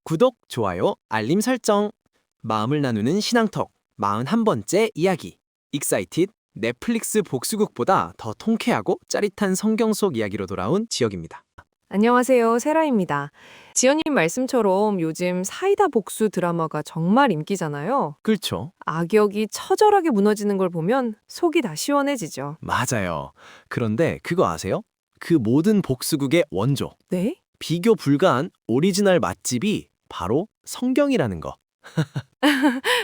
구독, 좋아요, 알림 설정. 마음을 나누는 신앙톡 41번째 이야기. 익사이티드. 넷플릭스 복수극보다 더 통쾌하고 짜릿한 성경 속 이야기로 돌아온 지역입니다. 안녕하세요. 세라입니다. 지연님 말씀처럼 요즘 사이다 복수 드라마가 정말 인기잖아요. 그렇죠? 악역이 처절하게 무너지는 걸 보면 속이 다 시원해지죠. 맞아요. 그런데 그거 아세요? 그 모든 복수극의 원조, 네? 비교 불가한 오리지널 맛집이 바로 성경이라는 거.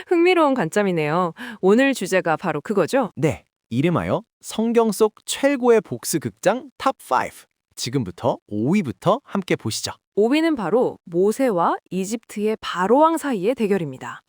흥미로운 관점이네요. 오늘 주제가 바로 그거죠? 네, 이름하여 성경 속 최고의 복수극장 탑5. 지금부터 5위부터 함께 보시죠. 5위는 바로 모세와 이집트의 바로왕 사이의 대결입니다.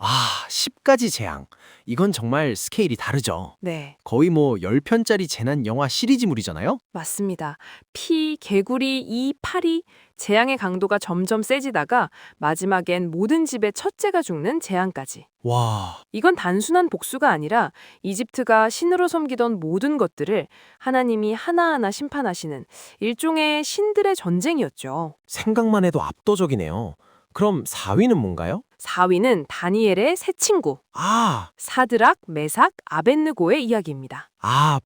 10가지 재앙. 이건 정말 스케일이 다르죠. 네, 거의 10편짜리 재난 영화 시리즈물이잖아요? 맞습니다. 피, 개구리, 이, 파리, 재앙의 강도가 점점 세지다가 마지막엔 모든 집의 첫째가 죽는 재앙까지. 와, 이건 단순한 복수가 아니라 이집트가 신으로 섬기던 모든 것들을 하나님이 하나하나 심판하시는 일종의 신들의 전쟁이었죠. 생각만 해도 압도적이네요. 그럼 4위는 뭔가요? 4위는 다니엘의 세 친구, 사드락, 메삭, 아벳느고의 이야기입니다.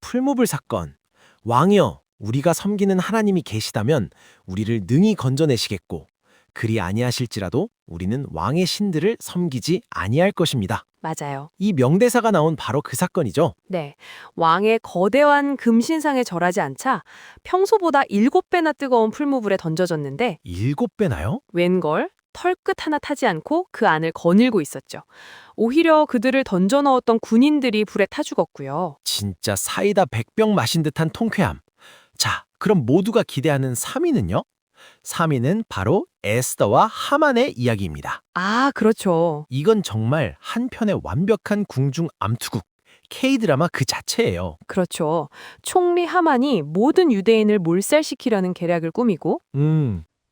풀모블 사건. 왕이여, 우리가 섬기는 하나님이 계시다면 우리를 능히 건져내시겠고, 그리 아니하실지라도 우리는 왕의 신들을 섬기지 아니할 것입니다. 맞아요. 이 명대사가 나온 바로 그 사건이죠. 네. 왕의 거대한 금신상에 절하지 않자 평소보다 7배나 뜨거운 풀무불에 던져졌는데 7배나요? 웬걸? 털끝 하나 타지 않고 그 안을 거닐고 있었죠. 오히려 그들을 던져 넣었던 군인들이 불에 타 죽었고요. 진짜 사이다 100병 마신 듯한 통쾌함. 자, 그럼 모두가 기대하는 3위는요? 3위는 바로 에스더와 하만의 이야기입니다. 그렇죠. 이건 정말 한편의 완벽한 궁중 암투극, K드라마 그 자체예요. 그렇죠. 총리 하만이 모든 유대인을 몰살시키려는 계략을 꾸미고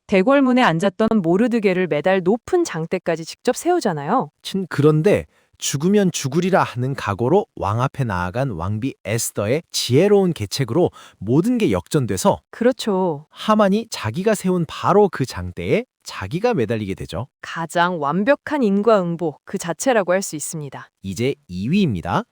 대궐문에 앉았던 모르드게를 매달 높은 장대까지 직접 세우잖아요. 그런데 죽으면 죽으리라 하는 각오로 왕 앞에 나아간 왕비 에스더의 지혜로운 계책으로 모든 게 역전돼서 그렇죠. 하만이 자기가 세운 바로 그 장대에 자기가 매달리게 되죠. 가장 완벽한 인과응보 그 자체라고 할 수 있습니다. 이제 2위입니다.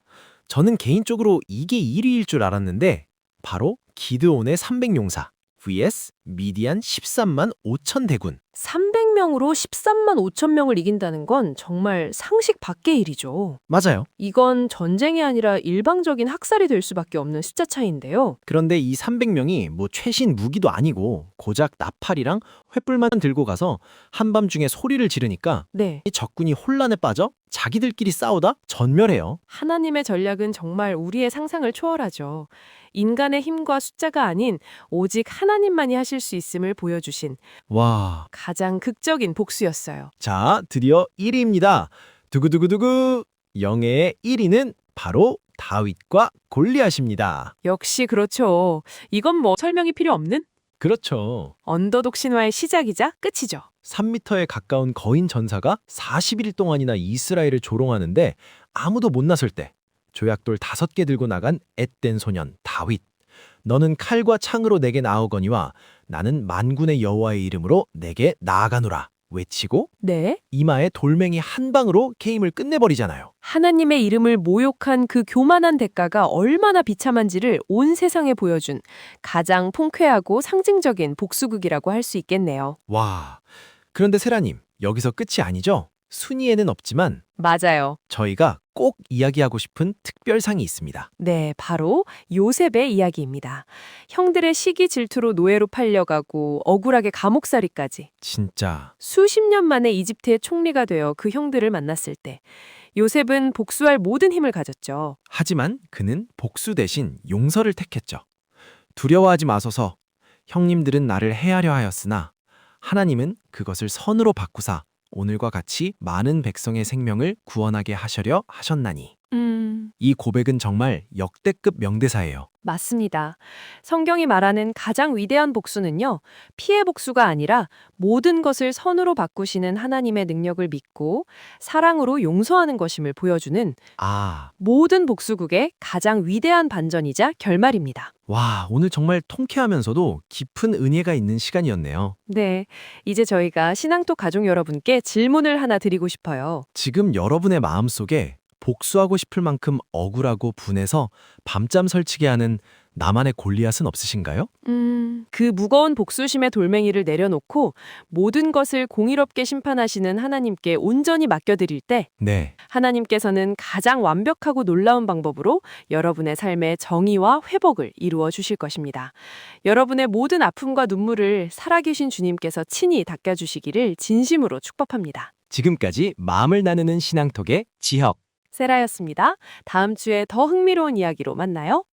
저는 개인적으로 이게 1위일 줄 알았는데 바로 기드온의 300용사 vs 미디안 13만 5천 대군. 300명으로 13만 5천 명을 이긴다는 건 정말 상식 밖의 일이죠. 맞아요. 이건 전쟁이 아니라 일방적인 학살이 될 수밖에 없는 숫자 차이인데요. 그런데 이 300명이 최신 무기도 아니고 고작 나팔이랑 횃불만 들고 가서 한밤중에 소리를 지르니까 네. 이 적군이 혼란에 빠져 자기들끼리 싸우다 전멸해요. 하나님의 전략은 정말 우리의 상상을 초월하죠. 인간의 힘과 숫자가 아닌 오직 하나님만이 하실 수 있음을 보여주신 와, 가장 극적인 복수였어요. 자, 드디어 1위입니다. 두구두구두구. 영예의 1위는 바로 다윗과 골리앗입니다. 역시 그렇죠. 이건 뭐 설명이 필요 없는 그렇죠. 언더독 신화의 시작이자 끝이죠. 3m에 가까운 거인 전사가 40일 동안이나 이스라엘을 조롱하는데 아무도 못 나설 때 조약돌 5개 들고 나간 앳된 소년 다윗. 너는 칼과 창으로 내게 나오거니와 나는 만군의 여호와의 이름으로 내게 나아가노라 외치고 네. 이마에 돌멩이 한 방으로 게임을 끝내버리잖아요. 하나님의 이름을 모욕한 그 교만한 대가가 얼마나 비참한지를 온 세상에 보여준 가장 통쾌하고 상징적인 복수극이라고 할 수 있겠네요. 와, 그런데 세라님, 여기서 끝이 아니죠? 순위에는 없지만 맞아요. 저희가 꼭 이야기하고 싶은 특별상이 있습니다. 네, 바로 요셉의 이야기입니다. 형들의 시기 질투로 노예로 팔려가고 억울하게 감옥살이까지 진짜 수십 년 만에 이집트의 총리가 되어 그 형들을 만났을 때 요셉은 복수할 모든 힘을 가졌죠. 하지만 그는 복수 대신 용서를 택했죠. 두려워하지 마소서. 형님들은 나를 해하려 하였으나 하나님은 그것을 선으로 바꾸사 오늘과 같이 많은 백성의 생명을 구원하게 하셔려 하셨나니. 이 고백은 정말 역대급 명대사예요. 맞습니다. 성경이 말하는 가장 위대한 복수는요, 피해 복수가 아니라 모든 것을 선으로 바꾸시는 하나님의 능력을 믿고 사랑으로 용서하는 것임을 보여주는 아, 모든 복수극의 가장 위대한 반전이자 결말입니다. 와, 오늘 정말 통쾌하면서도 깊은 은혜가 있는 시간이었네요. 네, 이제 저희가 신앙톡 가족 여러분께 질문을 하나 드리고 싶어요. 지금 여러분의 마음속에 복수하고 싶을 만큼 억울하고 분해서 밤잠 설치게 하는 나만의 골리앗은 없으신가요? 그 무거운 복수심의 돌멩이를 내려놓고 모든 것을 공의롭게 심판하시는 하나님께 온전히 맡겨드릴 때 네. 하나님께서는 가장 완벽하고 놀라운 방법으로 여러분의 삶의 정의와 회복을 이루어 주실 것입니다. 여러분의 모든 아픔과 눈물을 살아계신 주님께서 친히 닦아주시기를 진심으로 축복합니다. 지금까지 마음을 나누는 신앙톡의 지혁. 세라였습니다. 다음 주에 더 흥미로운 이야기로 만나요.